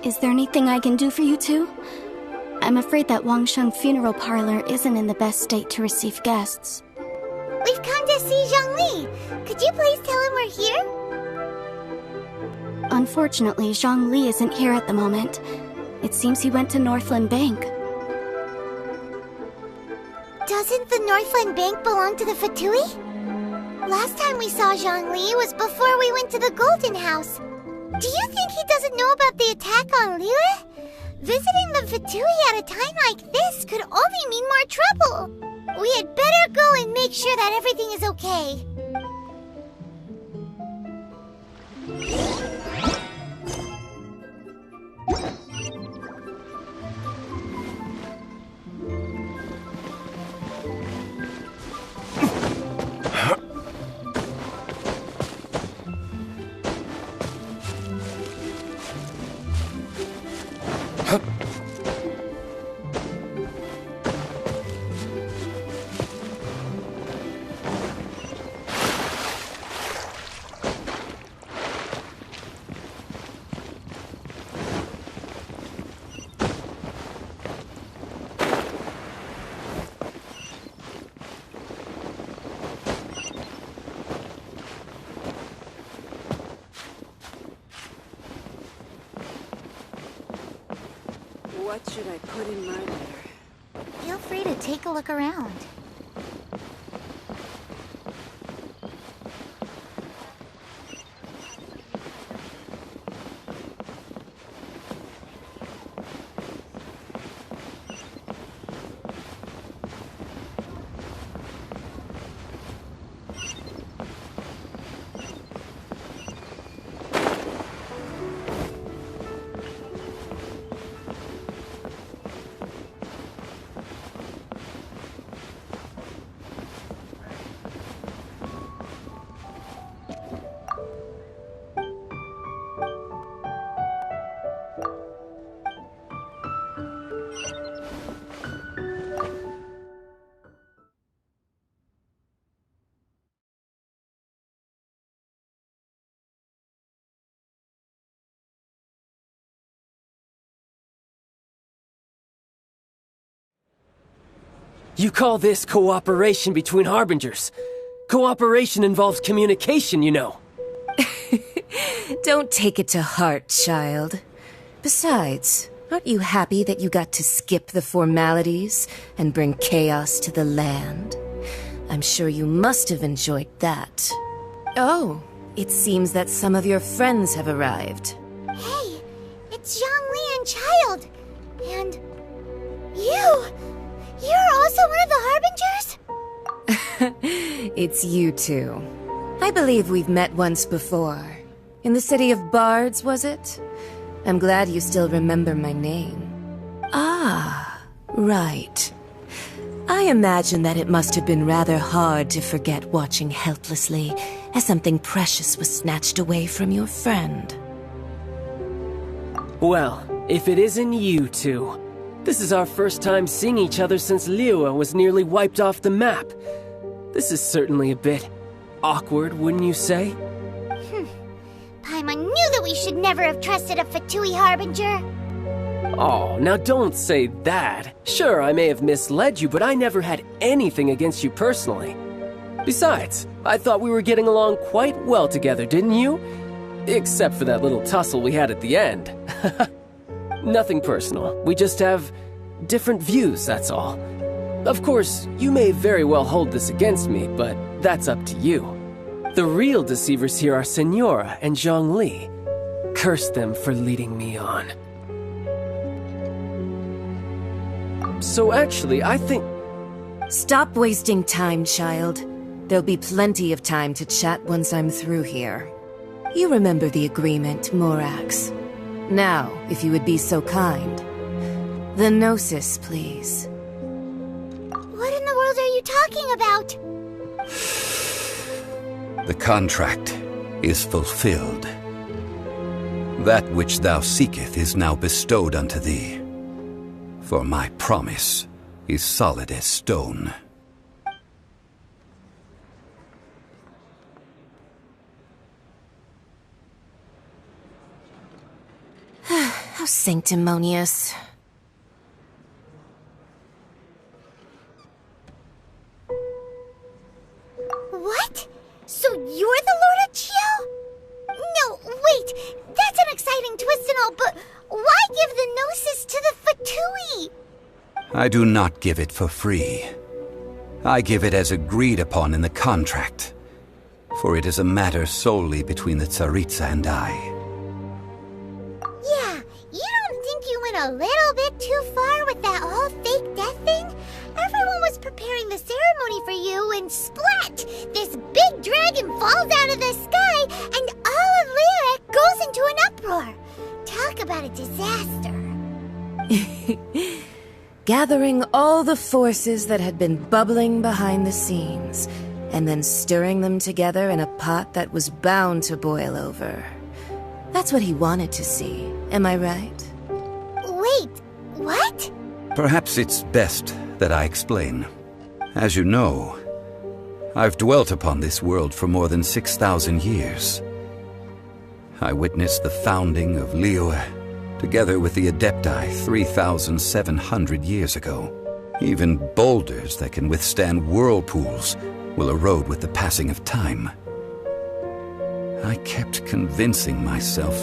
Is there anything I can do for you two? I'm afraid that Wangsheng funeral parlor isn't in the best state to receive guests. We've come to see Zhongli. Could you please tell him we're here? Unfortunately, Zhongli isn't here at the moment. It seems he went to Northland Bank. Doesn't the Northland Bank belong to the Fatui? Last time we saw Zhongli was before we went to the Golden House. Do you think he doesn't know about the attack on Liyue? Visiting the Fatui at a time like this could only mean more trouble. We had better go and make sure that everything is okay. What should I put in my letter? Feel free to take a look around. You call this cooperation between Harbingers? Cooperation involves communication, you know. Don't take it to heart, child. Besides, aren't you happy that you got to skip the formalities and bring chaos to the land? I'm sure you must have enjoyed that. Oh, it seems that some of your friends have arrived. Hey, it's Zhongli and Child. And you! You're also one of the Harbingers? It's you two. I believe we've met once before. In the city of Bards, was it? I'm glad you still remember my name. Ah, right. I imagine that it must have been rather hard to forget watching helplessly as something precious was snatched away from your friend. Well, if it isn't you two. This is our first time seeing each other since Liyue was nearly wiped off the map. This is certainly a bit awkward, wouldn't you say? Paimon knew that we should never have trusted a Fatui Harbinger. Oh, now don't say that. Sure, I may have misled you, but I never had anything against you personally. Besides, I thought we were getting along quite well together, didn't you? Except for that little tussle we had at the end. Nothing personal. We just have different views, that's all. Of course, you may very well hold this against me, but that's up to you. The real deceivers here are Senora and Zhongli. Curse them for leading me on. So actually, I think... Stop wasting time, child. There'll be plenty of time to chat once I'm through here. You remember the agreement, Morax. Now, if you would be so kind. The Gnosis, please. What in the world are you talking about? The contract is fulfilled. That which thou seeketh is now bestowed unto thee. For my promise is solid as stone. Sanctimonious. What? So you're the Lord of Chio? No, wait. That's an exciting twist and all, but why give the Gnosis to the Fatui? I do not give it for free. I give it as agreed upon in the contract, for it is a matter solely between the Tsaritsa and I. Yeah, you don't think you went a little bit too far with that whole fake death thing? Everyone was preparing the ceremony for you, and splat! This big dragon falls out of the sky, and all of Lyric goes into an uproar. Talk about a disaster. Gathering all the forces that had been bubbling behind the scenes, and then stirring them together in a pot that was bound to boil over. That's what he wanted to see, am I right? Wait, what? Perhaps it's best that I explain. As you know, I've dwelt upon this world for more than 6,000 years. I witnessed the founding of Liyue, together with the Adepti 3,700 years ago. Even boulders that can withstand whirlpools will erode with the passing of time. I kept convincing myself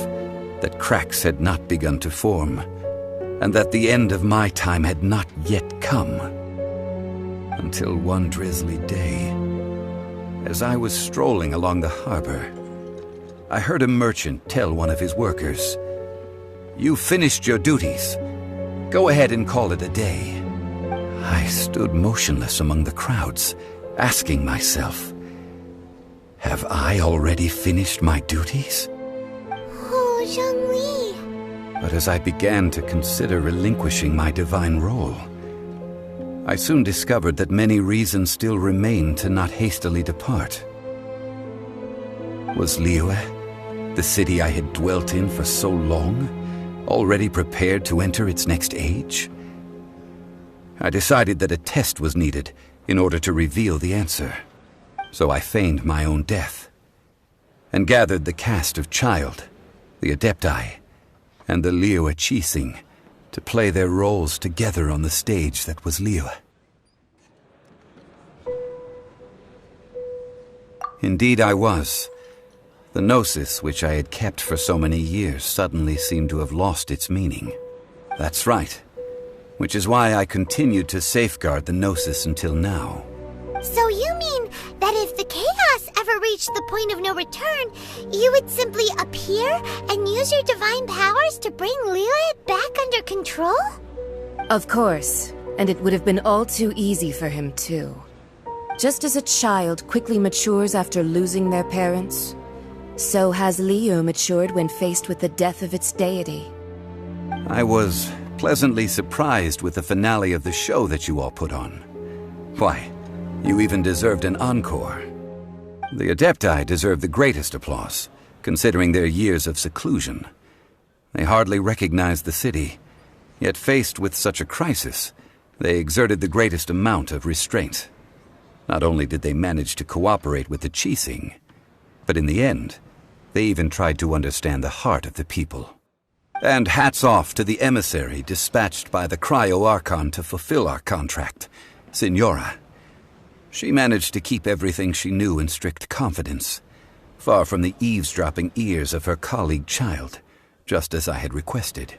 that cracks had not begun to form, and that the end of my time had not yet come. Until one drizzly day, as I was strolling along the harbor, I heard a merchant tell one of his workers, "You finished your duties. Go ahead and call it a day." I stood motionless among the crowds, asking myself, have I already finished my duties? Oh, Zhongli. But as I began to consider relinquishing my divine role, I soon discovered that many reasons still remained to not hastily depart. Was Liyue, the city I had dwelt in for so long, already prepared to enter its next age? I decided that a test was needed in order to reveal the answer. So I feigned my own death, and gathered the cast of Child, the Adepti, and the Liyue Qixing to play their roles together on the stage that was Liyue. Indeed I was. The gnosis which I had kept for so many years suddenly seemed to have lost its meaning. That's right. Which is why I continued to safeguard the gnosis until now. So you mean that if the chaos ever reached the point of no return, you would simply appear and use your divine powers to bring Liyue back under control? Of course, and it would have been all too easy for him too. Just as a child quickly matures after losing their parents, so has Liyue matured when faced with the death of its deity. I was pleasantly surprised with the finale of the show that you all put on. Why, you even deserved an encore. The Adepti deserve the greatest applause, considering their years of seclusion. They hardly recognized the city, yet faced with such a crisis, they exerted the greatest amount of restraint. Not only did they manage to cooperate with the Qixing, but in the end, they even tried to understand the heart of the people. And hats off to the emissary dispatched by the Cryo-Archon to fulfill our contract, Signora. She managed to keep everything she knew in strict confidence, far from the eavesdropping ears of her colleague Child, just as I had requested.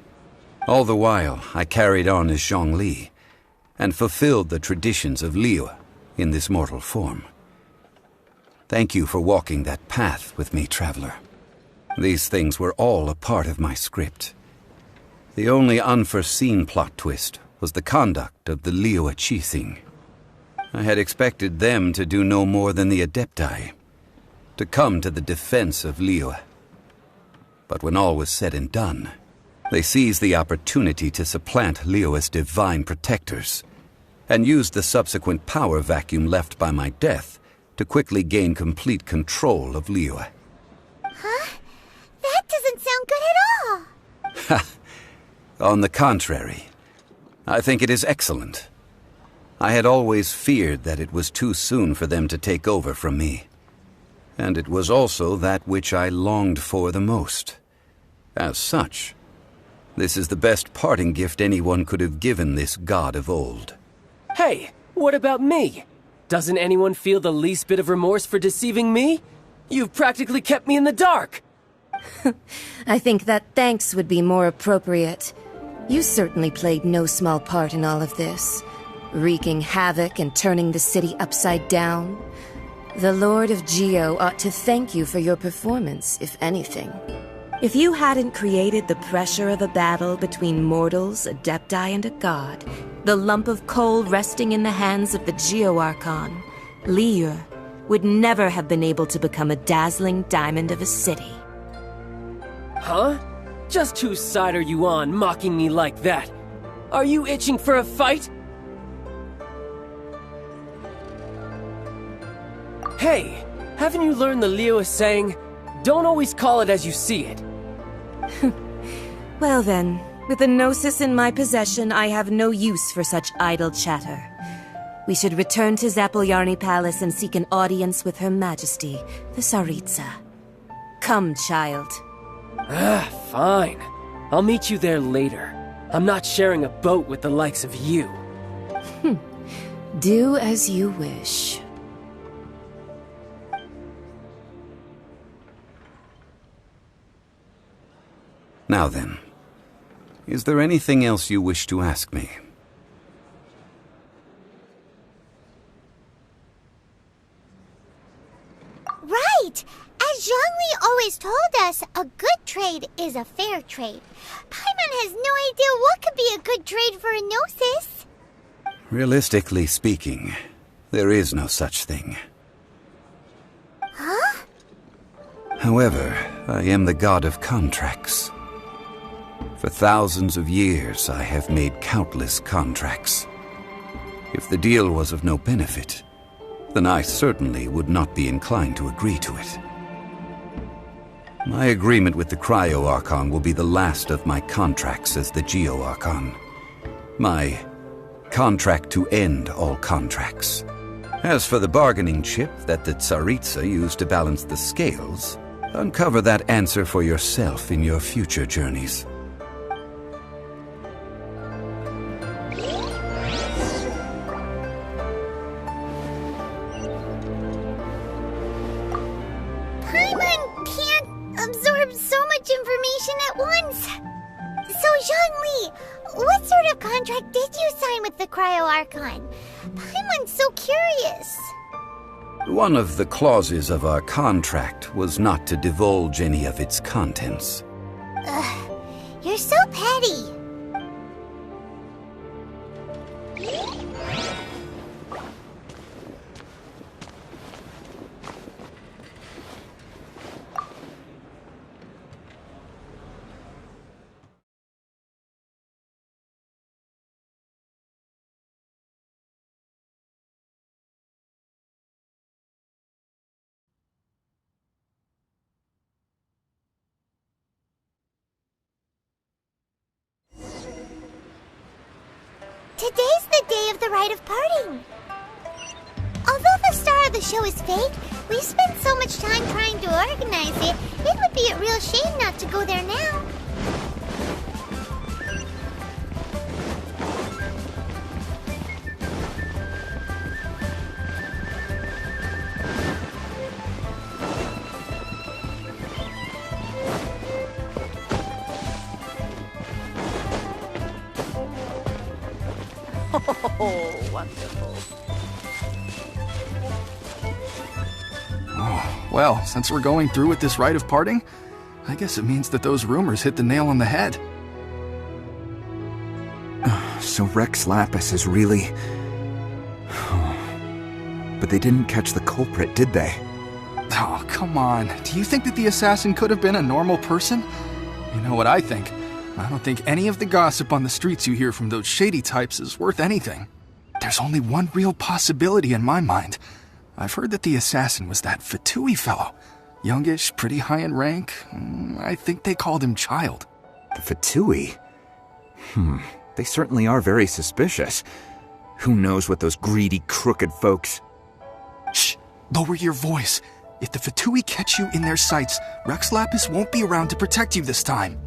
All the while, I carried on as Zhongli, and fulfilled the traditions of Liyue in this mortal form. Thank you for walking that path with me, Traveler. These things were all a part of my script. The only unforeseen plot twist was the conduct of the Liyue Qixing. I had expected them to do no more than the Adepti, to come to the defense of Liyue. But when all was said and done, they seized the opportunity to supplant Liyue's divine protectors, and used the subsequent power vacuum left by my death to quickly gain complete control of Liyue. Huh? That doesn't sound good at all. Ha! On the contrary, I think it is excellent. I had always feared that it was too soon for them to take over from me. And it was also that which I longed for the most. As such, This is the best parting gift anyone could have given this god of old. Hey, what about me? Doesn't anyone feel the least bit of remorse for deceiving me? You've practically kept me in the dark! I think that thanks would be more appropriate. You certainly played no small part in all of this, wreaking havoc and turning the city upside down. The Lord of Geo ought to thank you for your performance, if anything. If you hadn't created the pressure of a battle between mortals, adepti, and a god, the lump of coal resting in the hands of the Geo Archon, Liyue, would never have been able to become a dazzling diamond of a city. Huh? Just whose side are you on, mocking me like that? Are you itching for a fight? Hey, haven't you learned the Liyue saying, don't always call it as you see it? Well then, with the Gnosis in my possession, I have no use for such idle chatter. We should return to Zapoljarny Palace and seek an audience with Her Majesty, the Tsaritsa. Come, child. Fine. I'll meet you there later. I'm not sharing a boat with the likes of you. Do as you wish. Now then, is there anything else you wish to ask me? Right! As Zhongli always told us, a good trade is a fair trade. Paimon has no idea what could be a good trade for a Gnosis. Realistically speaking, there is no such thing. Huh? However, I am the god of contracts. For thousands of years, I have made countless contracts. If the deal was of no benefit, then I certainly would not be inclined to agree to it. My agreement with the Cryo Archon will be the last of my contracts as the Geo Archon. My contract to end all contracts. As for the bargaining chip that the Tsaritsa used to balance the scales, uncover that answer for yourself in your future journeys. Paimon can't absorb so much information at once. So, Zhongli, what sort of contract did you sign with the Cryo Archon? Paimon's so curious. One of the clauses of our contract was not to divulge any of its contents. You're so petty. Today's the day of the rite of parting. Although the star of the show is fake, we've spent so much time trying to organize it, it would be a real shame not to go there now. Oh, wonderful. Oh, well, since we're going through with this rite of parting, I guess it means that those rumors hit the nail on the head. So Rex Lapis is really... But they didn't catch the culprit, did they? Oh, come on. Do you think that the assassin could have been a normal person? You know what I think. I don't think any of the gossip on the streets you hear from those shady types is worth anything. There's only one real possibility in my mind. I've heard that the assassin was that Fatui fellow. Youngish, pretty high in rank. I think they called him Child. The Fatui? They certainly are very suspicious. Who knows what those greedy, crooked folks... Shh! Lower your voice. If the Fatui catch you in their sights, Rex Lapis won't be around to protect you this time.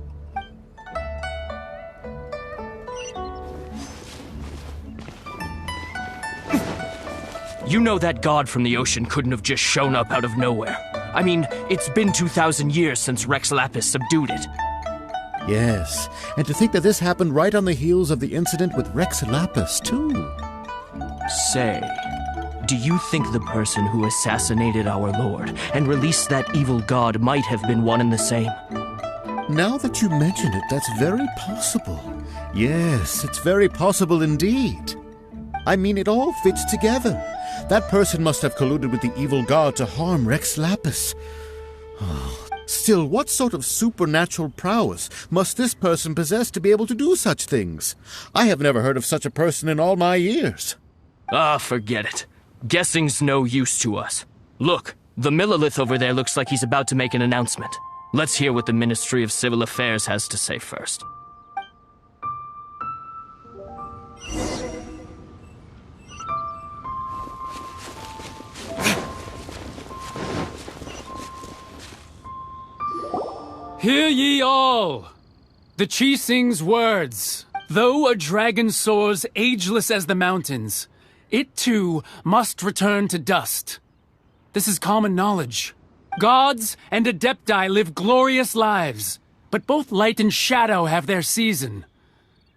You know that god from the ocean couldn't have just shown up out of nowhere. I mean, it's been 2,000 years since Rex Lapis subdued it. Yes, and to think that this happened right on the heels of the incident with Rex Lapis, too. Say, do you think the person who assassinated our lord and released that evil god might have been one and the same? Now that you mention it, that's very possible. Yes, it's very possible indeed. I mean, it all fits together. That person must have colluded with the evil god to harm Rex Lapis. Oh, still, what sort of supernatural prowess must this person possess to be able to do such things? I have never heard of such a person in all my years. Ah, forget it. Guessing's no use to us. Look, the Millilith over there looks like he's about to make an announcement. Let's hear what the Ministry of Civil Affairs has to say first. Hear ye all! The Qixing's words. Though a dragon soars ageless as the mountains, it too must return to dust. This is common knowledge. Gods and Adepti live glorious lives, but both light and shadow have their season.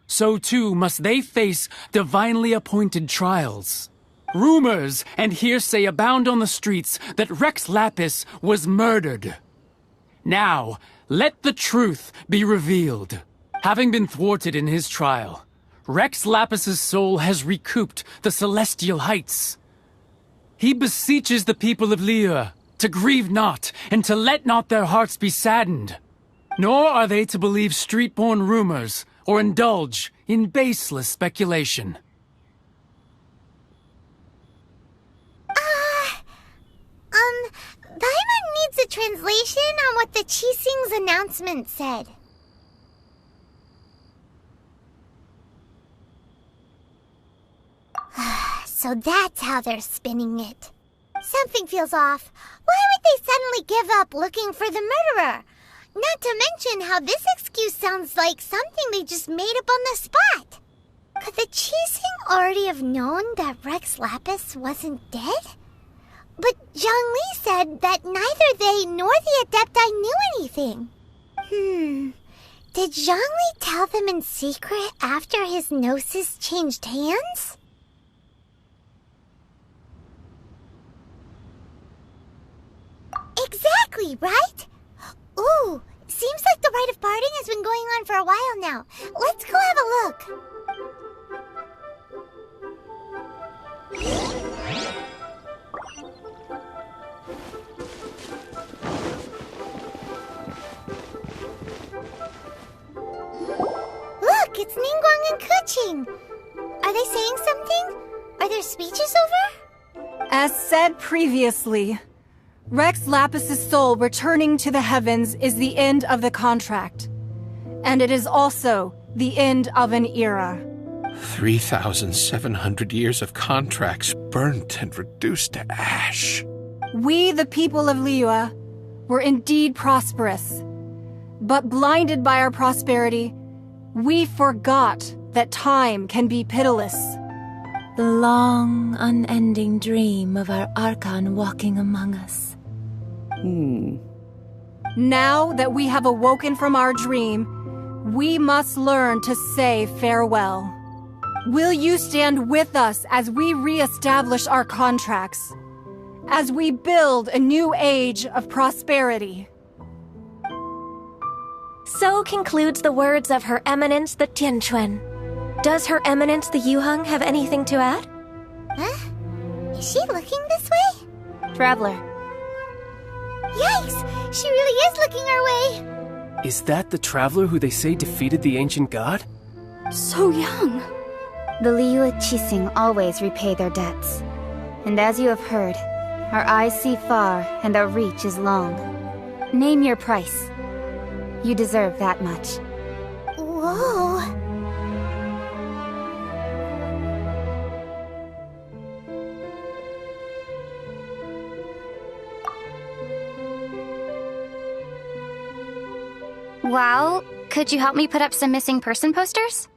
So too must they face divinely appointed trials. Rumors and hearsay abound on the streets that Rex Lapis was murdered. Now, let the truth be revealed. Having been thwarted in his trial, Rex Lapis's soul has recouped the celestial heights. He beseeches the people of Liyue to grieve not and to let not their hearts be saddened. Nor are they to believe street-born rumors or indulge in baseless speculation. Paimon needs a translation on what the Qixing's announcement said. So that's how they're spinning it. Something feels off. Why would they suddenly give up looking for the murderer? Not to mention how this excuse sounds like something they just made up on the spot. Could the Qixing already have known that Rex Lapis wasn't dead? But Zhongli said that neither they nor the Adepti knew anything. Did Zhongli tell them in secret after his gnosis changed hands? Exactly, right? Ooh, seems like the rite of parting has been going on for a while now. Let's go have a look. Look, it's Ningguang and Keqing. Are they saying something? Are their speeches over? As said previously, Rex Lapis's soul returning to the heavens is the end of the contract. And it is also the end of an era. 3,700 years of contracts burnt and reduced to ash. We, the people of Liyue, were indeed prosperous. But blinded by our prosperity, we forgot that time can be pitiless. The long, unending dream of our Archon walking among us. Now that we have awoken from our dream, we must learn to say farewell. Will you stand with us as we re-establish our contracts? As we build a new age of prosperity? So concludes the words of Her Eminence the Tianquan. Does Her Eminence the Yuheng have anything to add? Huh? Is she looking this way? Traveler. Yikes! She really is looking our way! Is that the traveler who they say defeated the ancient god? So young. The Liyue Qixing always repay their debts. And as you have heard, our eyes see far and our reach is long. Name your price. You deserve that much. Whoa. Well, could you help me put up some missing person posters?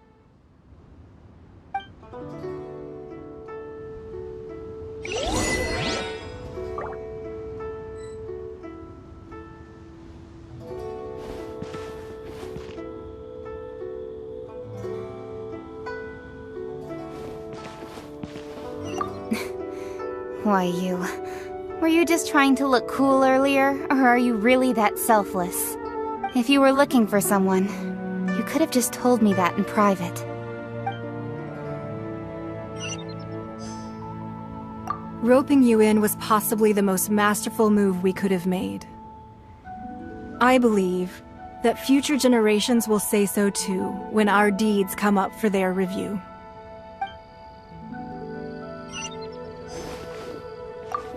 Why, you... Were you just trying to look cool earlier, or are you really that selfless? If you were looking for someone, you could have just told me that in private. Roping you in was possibly the most masterful move we could have made. I believe that future generations will say so too when our deeds come up for their review.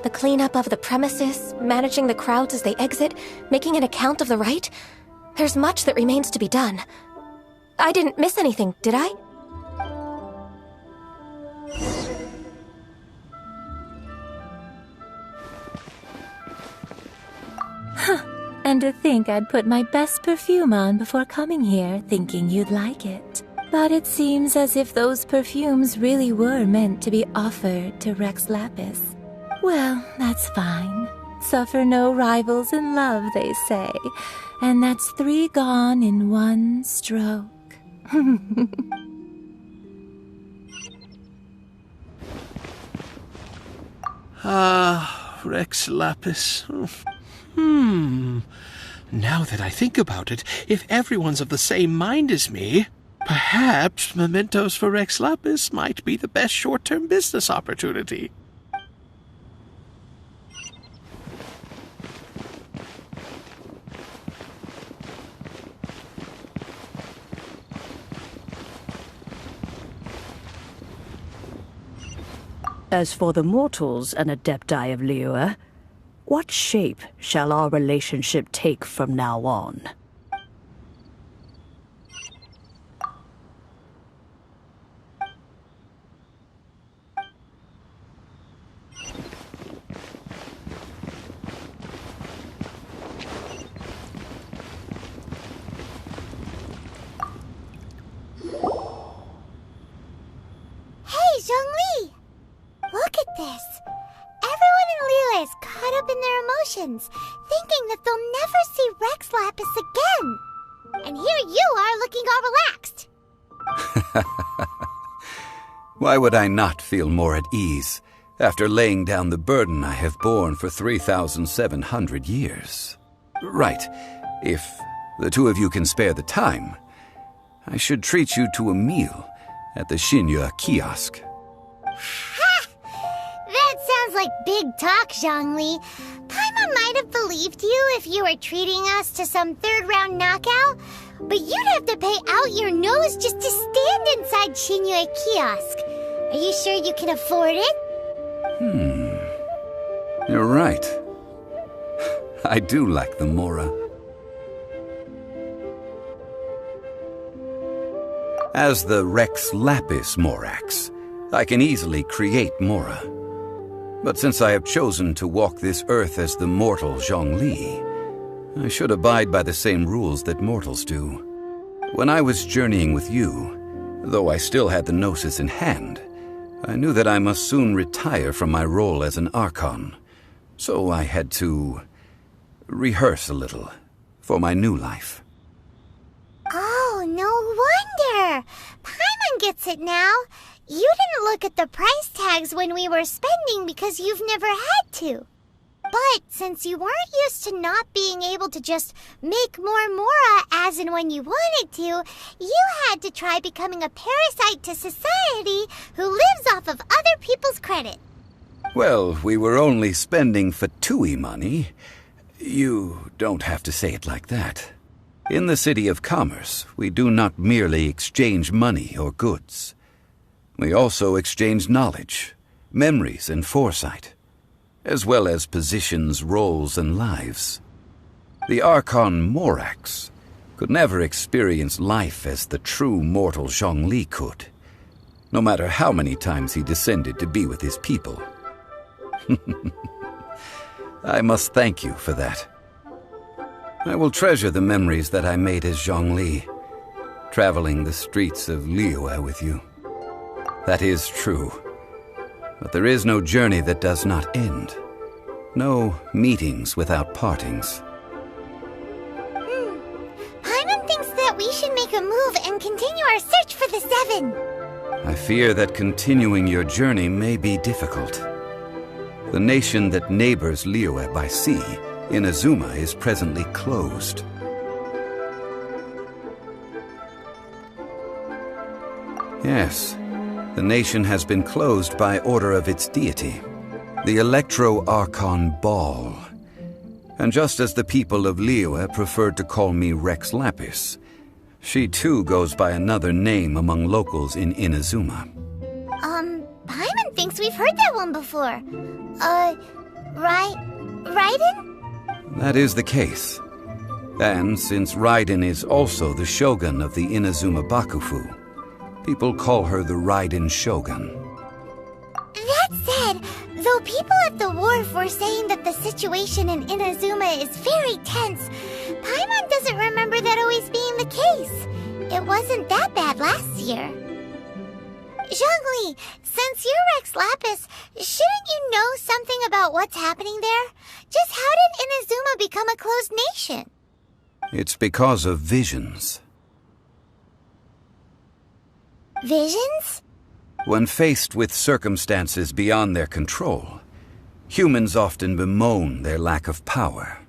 The cleanup of the premises, managing the crowds as they exit, making an account of the rite. There's much that remains to be done. I didn't miss anything, did I? And to think I'd put my best perfume on before coming here, thinking you'd like it. But it seems as if those perfumes really were meant to be offered to Rex Lapis. Well, that's fine. Suffer no rivals in love, they say. And that's 3 gone in 1 stroke. Rex Lapis. Now that I think about it, if everyone's of the same mind as me, perhaps mementos for Rex Lapis might be the best short-term business opportunity. As for the mortals and Adepti of Liyue, what shape shall our relationship take from now on? Hey, Zhongli! Look at this. Everyone in Liyue is caught up in their emotions, thinking that they'll never see Rex Lapis again. And here you are looking all relaxed. Why would I not feel more at ease after laying down the burden I have borne for 3,700 years? Right, if the two of you can spare the time, I should treat you to a meal at the Xinye kiosk. That sounds like big talk, Zhongli. Paimon might have believed you if you were treating us to some third-round knockout, but you'd have to pay out your nose just to stand inside Xinye kiosk. Are you sure you can afford it? You're right. I do like the Mora. As the Rex Lapis Morax, I can easily create Mora. But since I have chosen to walk this earth as the mortal Zhongli, I should abide by the same rules that mortals do. When I was journeying with you, though I still had the Gnosis in hand, I knew that I must soon retire from my role as an Archon, so I had to rehearse a little for my new life. Oh, no wonder! Paimon gets it now. You didn't look at the price tags when we were spending because you've never had to. But since you weren't used to not being able to just make more Mora as and when you wanted to, you had to try becoming a parasite to society who lives off of other people's credit. Well, we were only spending Fatui money. You don't have to say it like that. In the City of Commerce, we do not merely exchange money or goods. We also exchange knowledge, memories, and foresight, as well as positions, roles, and lives. The Archon Morax could never experience life as the true mortal Zhongli could, no matter how many times he descended to be with his people. I must thank you for that. I will treasure the memories that I made as Zhongli, traveling the streets of Liyue with you. That is true. But there is no journey that does not end. No meetings without partings. Paimon thinks that we should make a move and continue our search for the 7. I fear that continuing your journey may be difficult. The nation that neighbors Liyue by sea, Inazuma, is presently closed. Yes, the nation has been closed by order of its deity, the Electro-Archon Ball. And just as the people of Liyue preferred to call me Rex Lapis, she too goes by another name among locals in Inazuma. Paimon thinks we've heard that one before. Raiden? That is the case. And since Raiden is also the shogun of the Inazuma Bakufu, people call her the Raiden Shogun. That said, though people at the wharf were saying that the situation in Inazuma is very tense, Paimon doesn't remember that always being the case. It wasn't that bad last year. Zhongli, since you're Rex Lapis, shouldn't you know something about what's happening there? Just how did Inazuma become a closed nation? It's because of visions. Visions? When faced with circumstances beyond their control, humans often bemoan their lack of power.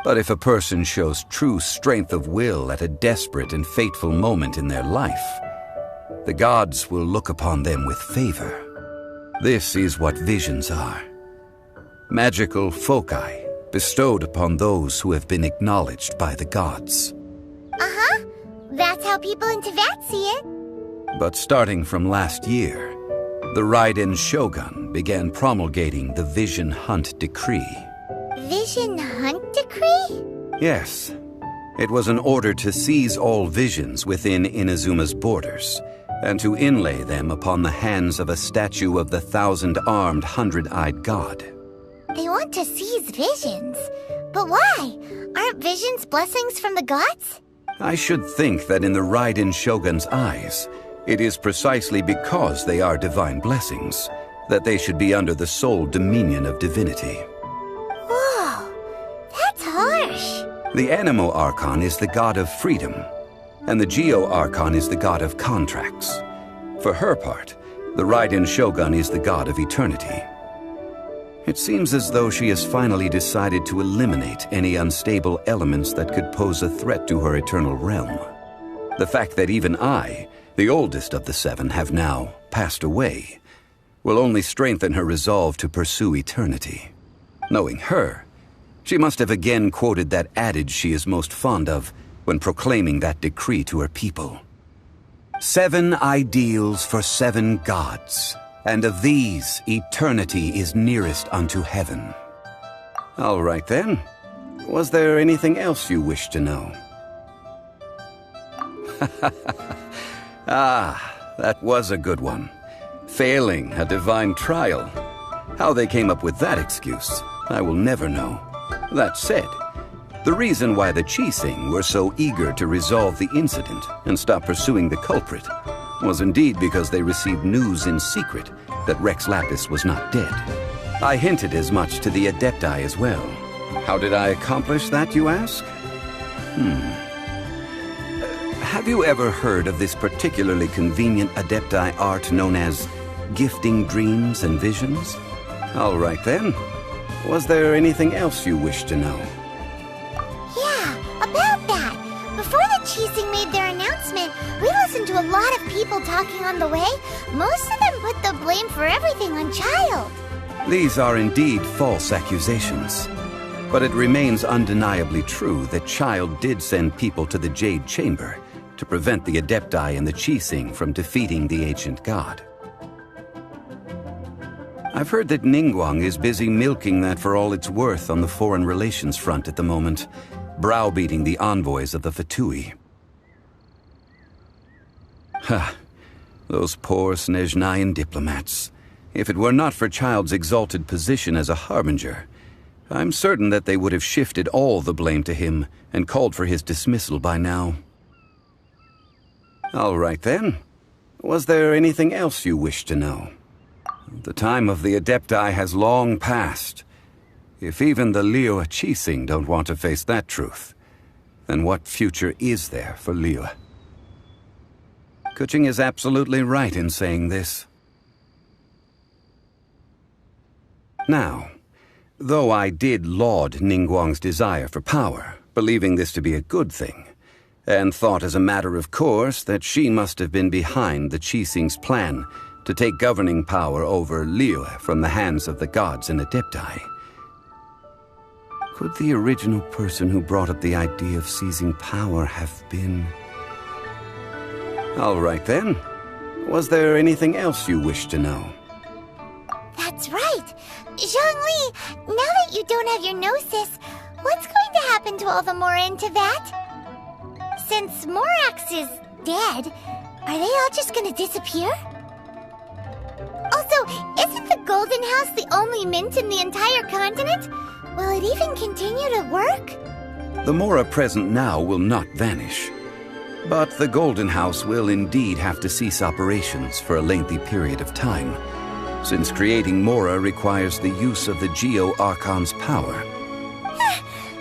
But if a person shows true strength of will at a desperate and fateful moment in their life, the gods will look upon them with favor. This is what visions are. Magical foci bestowed upon those who have been acknowledged by the gods. Uh-huh. That's how people in Teyvat see it. But starting from last year, the Raiden Shogun began promulgating the Vision Hunt Decree. Vision Hunt Decree? Yes. It was an order to seize all visions within Inazuma's borders, and to inlay them upon the hands of a statue of the 1,000-armed, 100-eyed god. They want to seize visions. But why? Aren't visions blessings from the gods? I should think that in the Raiden Shogun's eyes, it is precisely because they are divine blessings that they should be under the sole dominion of divinity. Whoa, that's harsh. The Animo Archon is the god of freedom, and the Geo Archon is the god of contracts. For her part, the Raiden Shogun is the god of eternity. It seems as though she has finally decided to eliminate any unstable elements that could pose a threat to her eternal realm. The fact that even I, the oldest of the seven, have now passed away, will only strengthen her resolve to pursue eternity. Knowing her, she must have again quoted that adage she is most fond of when proclaiming that decree to her people. 7 ideals for 7 gods, and of these, eternity is nearest unto heaven. All right then. Was there anything else you wish to know? That was a good one. Failing a divine trial. How they came up with that excuse, I will never know. That said, the reason why the Qixing were so eager to resolve the incident and stop pursuing the culprit was indeed because they received news in secret that Rex Lapis was not dead. I hinted as much to the Adepti as well. How did I accomplish that, you ask? Have you ever heard of this particularly convenient Adepti art known as gifting dreams and visions? All right then. Was there anything else you wish to know? Yeah, about that. Before the Qixing made their announcement, we listened to a lot of people talking on the way. Most of them put the blame for everything on Child. These are indeed false accusations. But it remains undeniably true that Child did send people to the Jade Chamber to prevent the Adepti and the Qixing from defeating the ancient god. I've heard that Ningguang is busy milking that for all it's worth on the foreign relations front at the moment, browbeating the envoys of the Fatui. Those poor Snezhnayan diplomats. If it were not for Child's exalted position as a harbinger, I'm certain that they would have shifted all the blame to him and called for his dismissal by now. All right then. Was there anything else you wish to know? The time of the Adepti has long passed. If even the Liyue Qixing don't want to face that truth, then what future is there for Liyue? Kuching is absolutely right in saying this. Now, though I did laud Ningguang's desire for power, believing this to be a good thing, and thought as a matter of course that she must have been behind the Qixing's plan to take governing power over Liyue from the hands of the gods and Adepti. Could the original person who brought up the idea of seizing power have been... All right then. Was there anything else you wish to know? That's right. Zhongli, now that you don't have your gnosis, what's going to happen to all the Mora in Teyvat? Since Morax is dead, are they all just gonna disappear? Also, isn't the Golden House the only mint in the entire continent? Will it even continue to work? The Mora present now will not vanish. But the Golden House will indeed have to cease operations for a lengthy period of time, since creating Mora requires the use of the Geo-Archon's power.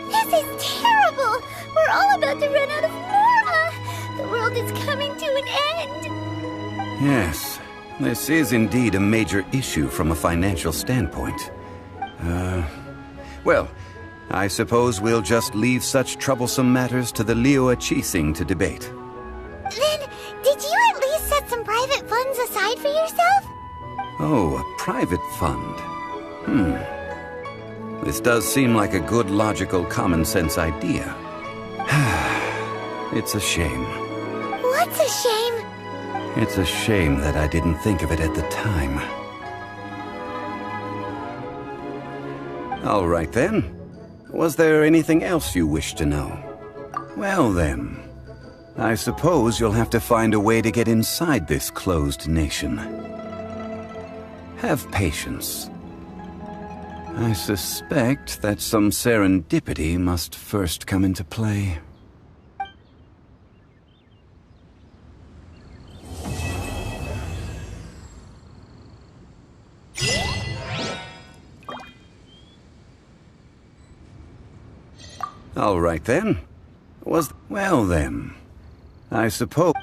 This is terrible! We're all about to run out of Mora! The world is coming to an end! Yes, this is indeed a major issue from a financial standpoint. Well, I suppose we'll just leave such troublesome matters to the Liyue Qixing to debate. Then, did you at least set some private funds aside for yourself? Oh, a private fund. This does seem like a good, logical, common-sense idea. It's a shame. What's a shame? It's a shame that I didn't think of it at the time. All right then. Was there anything else you wish to know? Well then, I suppose you'll have to find a way to get inside this closed nation. Have patience. I suspect that some serendipity must first come into play. All right then. Well then, I suppose...